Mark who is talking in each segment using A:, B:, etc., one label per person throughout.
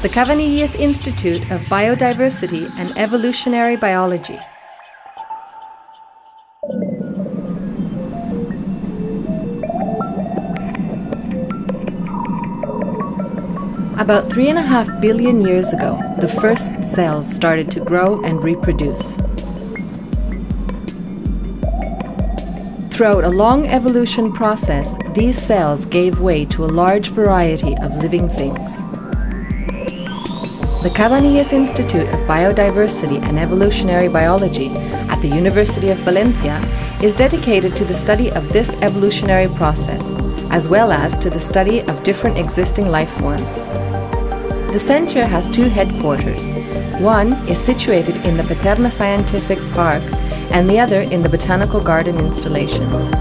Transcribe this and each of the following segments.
A: the Cavanilles Institute of Biodiversity and Evolutionary Biology. About 3.5 billion years ago, the first cells started to grow and reproduce. Throughout a long evolution process, these cells gave way to a large variety of living things. The Cavanilles Institute of Biodiversity and Evolutionary Biology at the University of Valencia is dedicated to the study of this evolutionary process, as well as to the study of different existing life forms. The center has two headquarters. One is situated in the Paterna Scientific Park and the other in the Botanical Garden installations.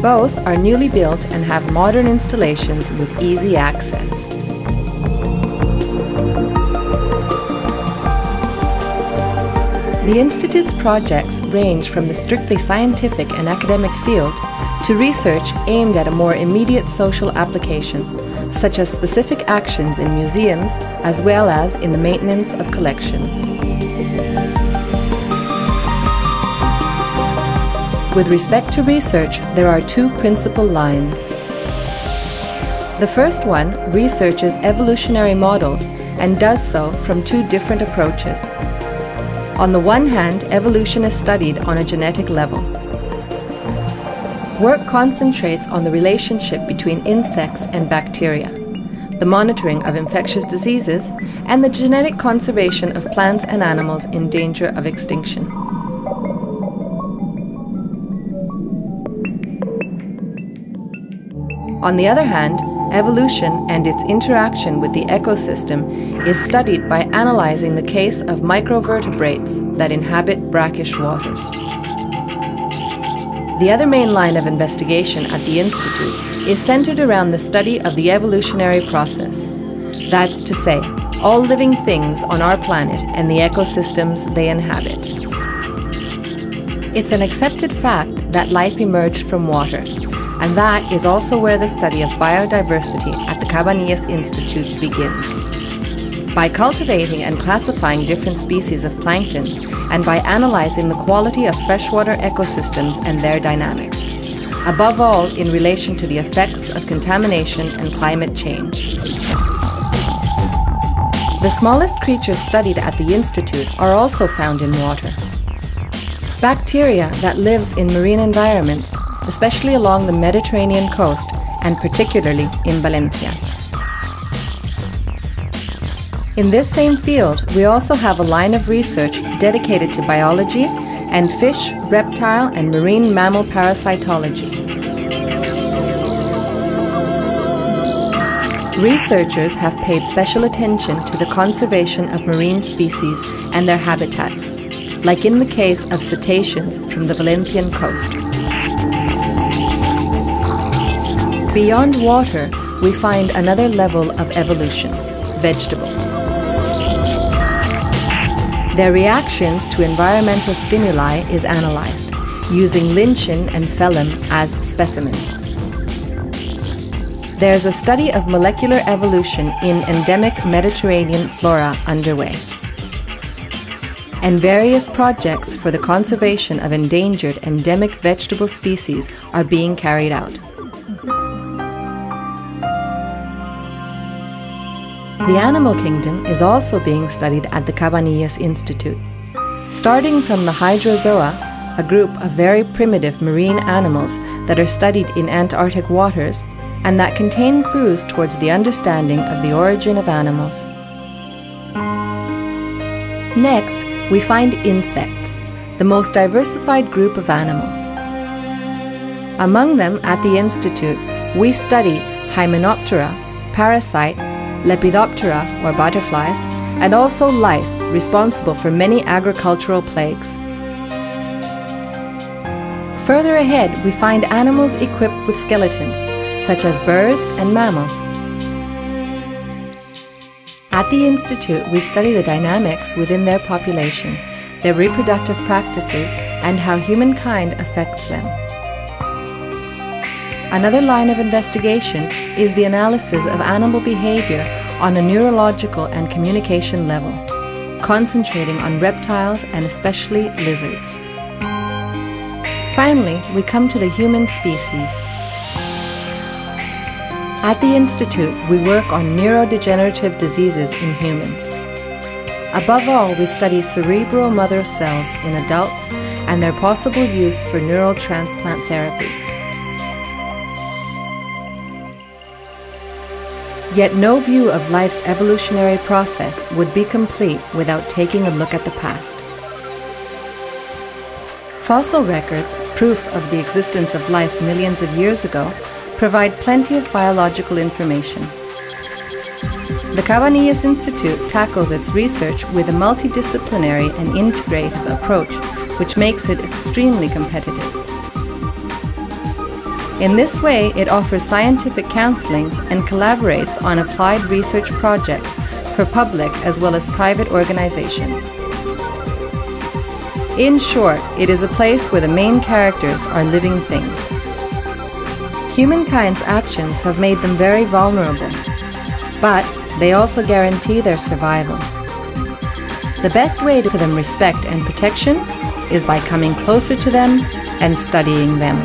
A: Both are newly built and have modern installations with easy access. The Institute's projects range from the strictly scientific and academic field to research aimed at a more immediate social application, such as specific actions in museums as well as in the maintenance of collections. With respect to research, there are two principal lines. The first one researches evolutionary models and does so from two different approaches. On the one hand, evolution is studied on a genetic level. Work concentrates on the relationship between insects and bacteria, the monitoring of infectious diseases, and the genetic conservation of plants and animals in danger of extinction. On the other hand, evolution and its interaction with the ecosystem is studied by analyzing the case of microvertebrates that inhabit brackish waters. The other main line of investigation at the Institute is centered around the study of the evolutionary process. That's to say, all living things on our planet and the ecosystems they inhabit. It's an accepted fact that life emerged from water, and that is also where the study of biodiversity at the Cavanilles Institute begins. By cultivating and classifying different species of plankton, and by analyzing the quality of freshwater ecosystems and their dynamics, above all in relation to the effects of contamination and climate change. The smallest creatures studied at the Institute are also found in water. Bacteria that lives in marine environments, especially along the Mediterranean coast and particularly in Valencia. In this same field, we also have a line of research dedicated to biology and fish, reptile, and marine mammal parasitology. Researchers have paid special attention to the conservation of marine species and their habitats, like in the case of cetaceans from the Valencian coast. Beyond water, we find another level of evolution: vegetables. Their reactions to environmental stimuli is analyzed, using lichen and phellem as specimens. There's a study of molecular evolution in endemic Mediterranean flora underway. And various projects for the conservation of endangered endemic vegetable species are being carried out. The animal kingdom is also being studied at the Cavanilles Institute. Starting from the hydrozoa, a group of very primitive marine animals that are studied in Antarctic waters and that contain clues towards the understanding of the origin of animals. Next, we find insects, the most diversified group of animals. Among them at the Institute, we study Hymenoptera, parasite, Lepidoptera, or butterflies, and also lice, responsible for many agricultural plagues. Further ahead, we find animals equipped with skeletons, such as birds and mammals. At the Institute, we study the dynamics within their population, their reproductive practices, and how humankind affects them. Another line of investigation is the analysis of animal behavior on a neurological and communication level, concentrating on reptiles and especially lizards. Finally, we come to the human species. At the Institute, we work on neurodegenerative diseases in humans. Above all, we study cerebral mother cells in adults and their possible use for neural transplant therapies. Yet no view of life's evolutionary process would be complete without taking a look at the past. Fossil records, proof of the existence of life millions of years ago, provide plenty of biological information. The Cavanilles Institute tackles its research with a multidisciplinary and integrative approach, which makes it extremely competitive. In this way, it offers scientific counseling and collaborates on applied research projects for public as well as private organizations. In short, it is a place where the main characters are living things. Humankind's actions have made them very vulnerable, but they also guarantee their survival. The best way to give them respect and protection is by coming closer to them and studying them.